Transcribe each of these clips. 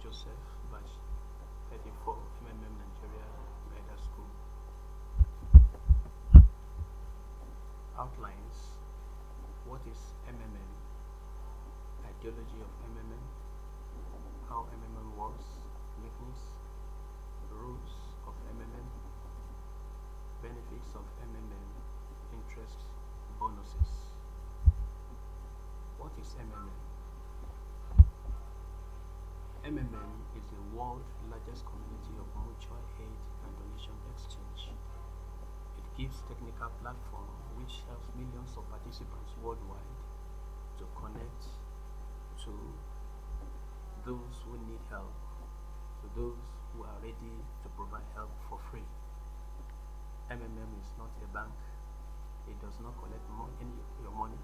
Joseph, batch 34, MMM Nigeria Guidance School. Outlines: what is MMM, ideology of MMM, how MMM works, weakness, rules of MMM, benefits of MMM, interest, bonuses. What is MMM? MMM is the world's largest community of mutual aid and donation exchange. It gives technical platform which helps millions of participants worldwide to connect to those who need help, to those who are ready to provide help for free. MMM is not a bank. It does not collect your money.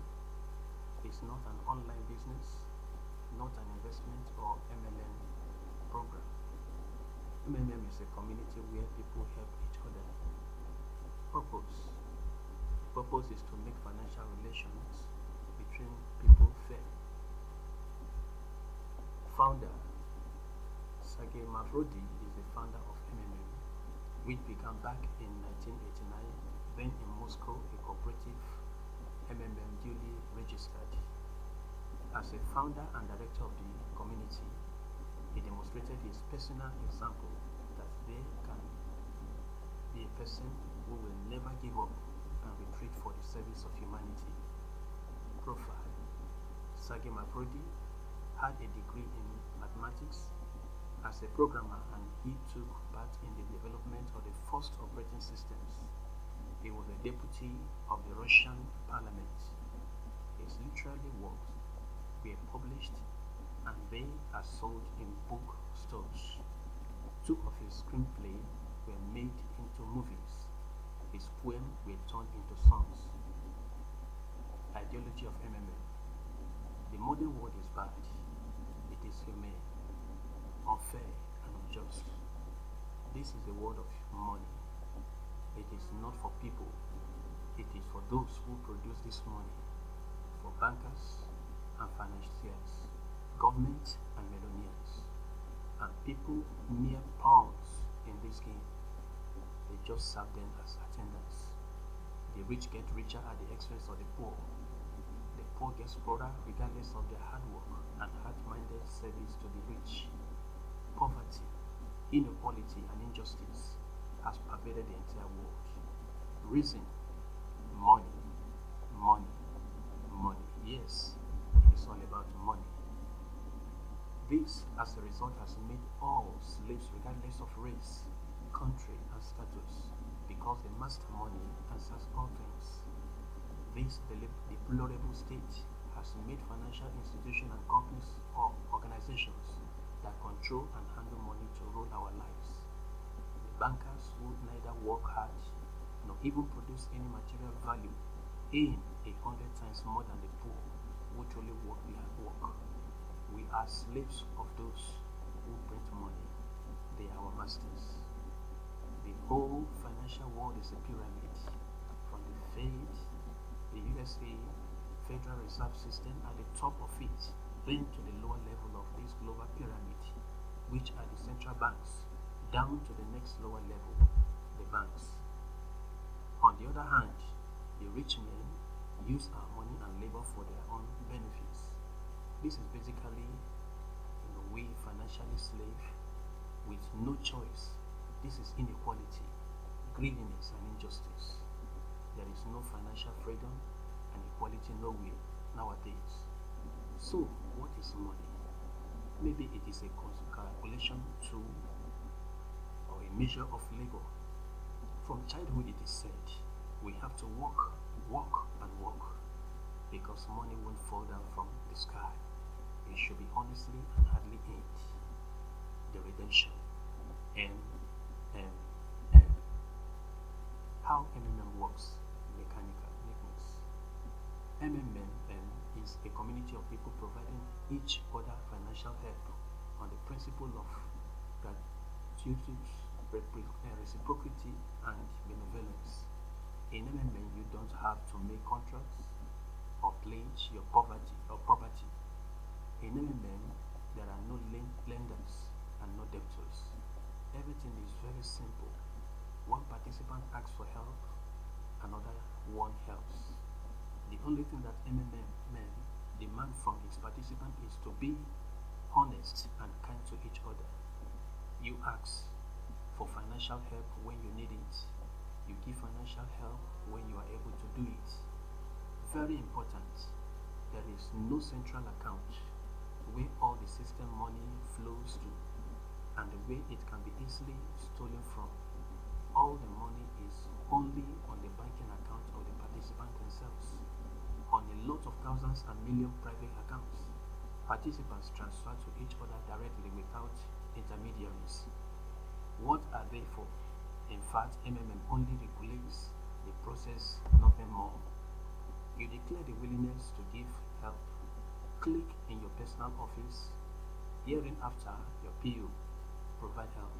It's not an online business, not an investment or MLM program. MMM is a community where people help each other. Purpose. Purpose is to make financial relations between people fair. Founder. Sergey Mavrodi is the founder of MMM, which began back in 1989, when in Moscow a cooperative MMM duly registered. As a founder and director of the community, he demonstrated his personal example that there can be a person who will never give up and retreat for the service of humanity. Profile. Sergey Mavrodi had a degree in mathematics as a programmer, and he took part in the development of the first operating systems. He was a deputy of the Russian parliament. His literary works were published and they are sold in bookstores. Two of his screenplays were made into movies. His poems were turned into songs. Ideology of MMM. The modern world is bad. It is humane, unfair, and unjust. This is the world of money. It is not for people. It is for those who produce this money, for bankers and financiers, government and millionaires, and people mere pawns in this game. They just serve them as attendants. The rich get richer at the expense of the poor. The poor gets poorer regardless of their hard work and hard-minded service to the rich. Poverty, inequality, and injustice has pervaded the entire world. Reason: money, money, money. Yes, it is all about money. This, as a result, has made all slaves regardless of race, country, and status, because the master money answers all things. This deplorable state has made financial institutions and companies or organizations that control and handle money to rule our lives. The bankers who neither work hard nor even produce any material value earn 100 times more than the poor who truly work the hard work. We are slaves of those who print money. They are our masters. The whole financial world is a pyramid, from the Fed, the USA Federal Reserve System at the top of it, then to the lower level of this global pyramid, which are the central banks, down to the next lower level, the banks. On the other hand, the rich men use our money and labor for their own benefits. This is basically, we financially slave with no choice. This is inequality, greediness, and injustice. There is no financial freedom and equality nowhere nowadays. So, what is money? Maybe it is a calculation tool or a measure of labor. From childhood, it is said we have to work, work, and work, because money won't fall down from the sky. It should be honestly and hardly earned. The redemption. M, M, M. How MMM works. Mechanical mechanisms. MMM is a community of people providing each other financial help on the principle of gratuitous reciprocity and benevolence. In MMM, you don't have to make contracts or pledge your poverty or property. In MMM, there are no lenders MMM demand from its participants is to be honest and kind to each other. You ask for financial help when you need it. You give financial help when you are able to do it. Very important, there is no central account where all the system money flows to and where it can be easily stolen from. All the money is only on the banking account of the participant themselves. On a lot of thousands and million private accounts, participants transfer to each other directly without intermediaries. What are they for? In fact, MMM only regulates the process, nothing more. You declare the willingness to give help. Click in your personal office. Hereinafter, your PO provide help.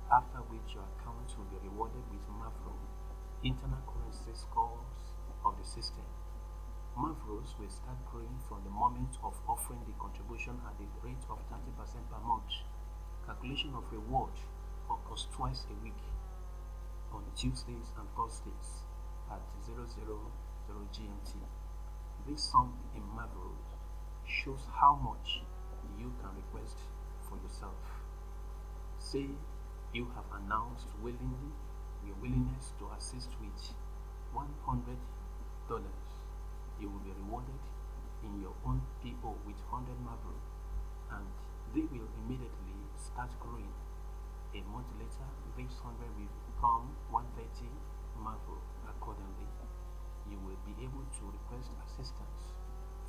After which your account will be rewarded with MAVRO, internal currency scores of the system. MAVROs will start growing from the moment of offering the contribution at the rate of 30% per month. Calculation of reward occurs twice a week on Tuesdays and Thursdays at 000 GMT. This sum in MAVROs shows how much you can request for yourself. Say you have announced willingly your willingness to assist with $100. You will be rewarded in your own PO with 100 MAVRO, and they will immediately start growing. A month later, this 100 will become 130 MAVRO. Accordingly, you will be able to request assistance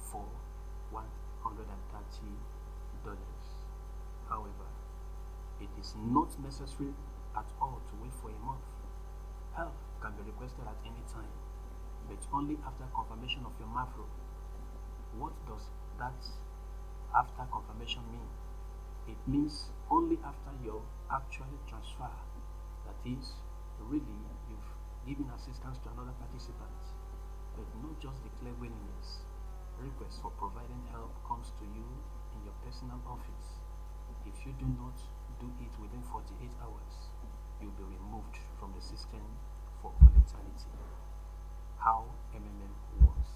for $130. However, it is not necessary at all to wait for a month. Help can be requested at any time, but only after confirmation of your MAVRO. What does that after confirmation mean? It means only after your actual transfer. That is, really, you've given assistance to another participant, but not just declare willingness. Request for providing help comes to you in your personal office. If you do not do it within 48 hours, you'll be removed from the system for all eternity. How MMM works.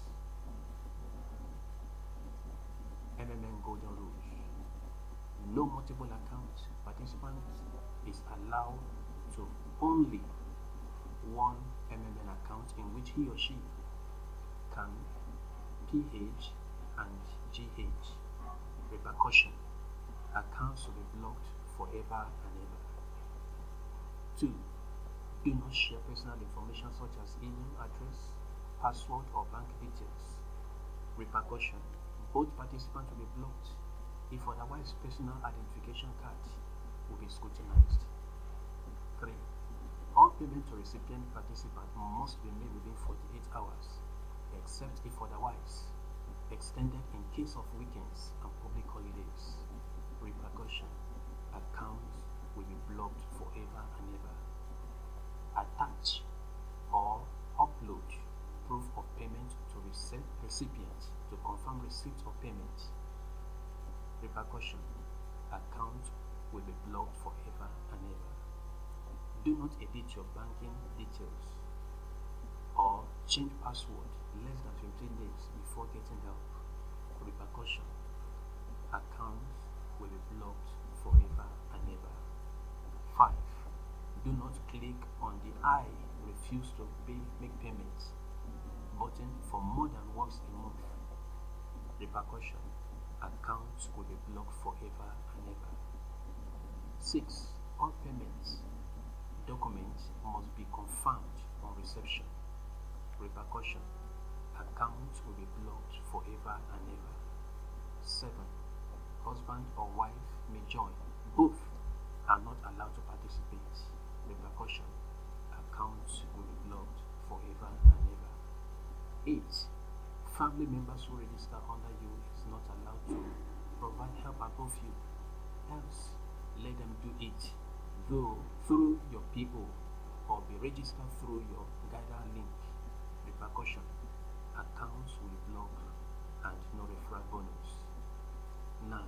MMM Golden Rules. No multiple account participant is allowed to only one MMM account in which he or she can PH and GH. Repercussion. Accounts will be blocked forever and ever. 2. Do not share personal information such as email address, password, or bank details. Repercussion. Both participants will be blocked. If otherwise, personal identification card will be scrutinized. 3. All payment to recipient participant must be made within 48 hours, except if otherwise extended in case of weekends and public holidays. Repercussion. Accounts will be blocked forever and ever. Attach or upload proof of payment to recipient to confirm receipt of payment. Repercussion. Account will be blocked forever and ever. Do not edit your banking details or change password less than 15 days before getting help. Repercussion. Accounts will be blocked forever and ever. 5. Do not click on the I refuse to make payments button for more than once a month. Repercussion. Accounts will be blocked forever and ever. 6. All payments documents must be confirmed on reception. Repercussion. Accounts will be blocked forever and ever. 7. Husband or wife may join. Both are not allowed to participate. Repercussion. Accounts will be blocked forever and ever. 8. Family members who register under you is not allowed to provide help above you. Else, let them do it through your PO or be registered through your guidance link. Repercussion. Accounts will be blocked and no referral bonus. 9.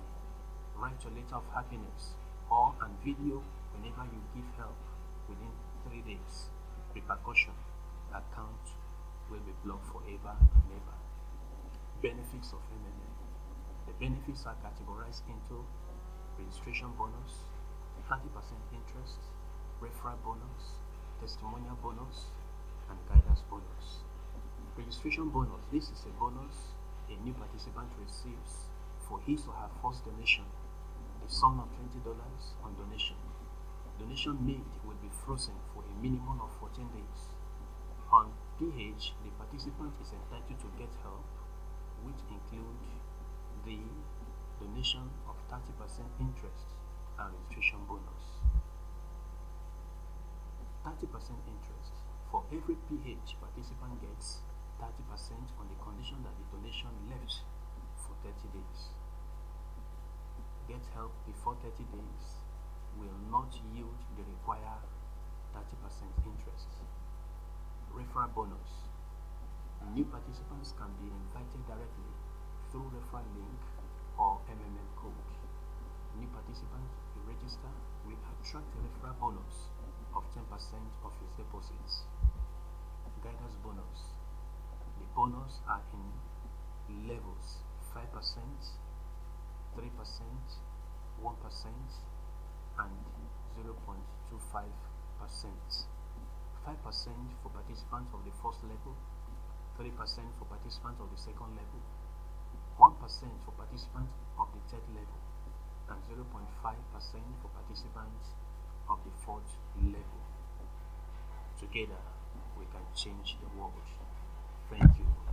Write your letter of happiness or and video whenever you give help within 3 days. Repercussion. Account will be blocked forever and ever. Benefits of MMA. The benefits are categorized into registration bonus, 30% interest, referral bonus, testimonial bonus, and guidance bonus. Registration bonus. This is a bonus a new participant receives for his or her first donation, a sum of $20 on donation. Donation made will be frozen for a minimum of 14 days. On PH, the participant is entitled to get help, which include the donation of 30% interest and registration bonus. 30% interest. For every PH, participant gets 30% on the condition that the donation left for 30 days. Get help before 30 days will not yield the required 30% interest. Referral bonus. New participants can be invited directly through referral link or MMM code. New participants who register will attract a referral bonus of 10% of his deposits. Guidance bonus. The bonus are in levels 5%, 3%, 1%, and 0.25%. 5% for participants of the first level, 3% for participants of the second level, 1% for participants of the third level, and 0.5% for participants of the fourth level. Together, we can change the world. Thank you.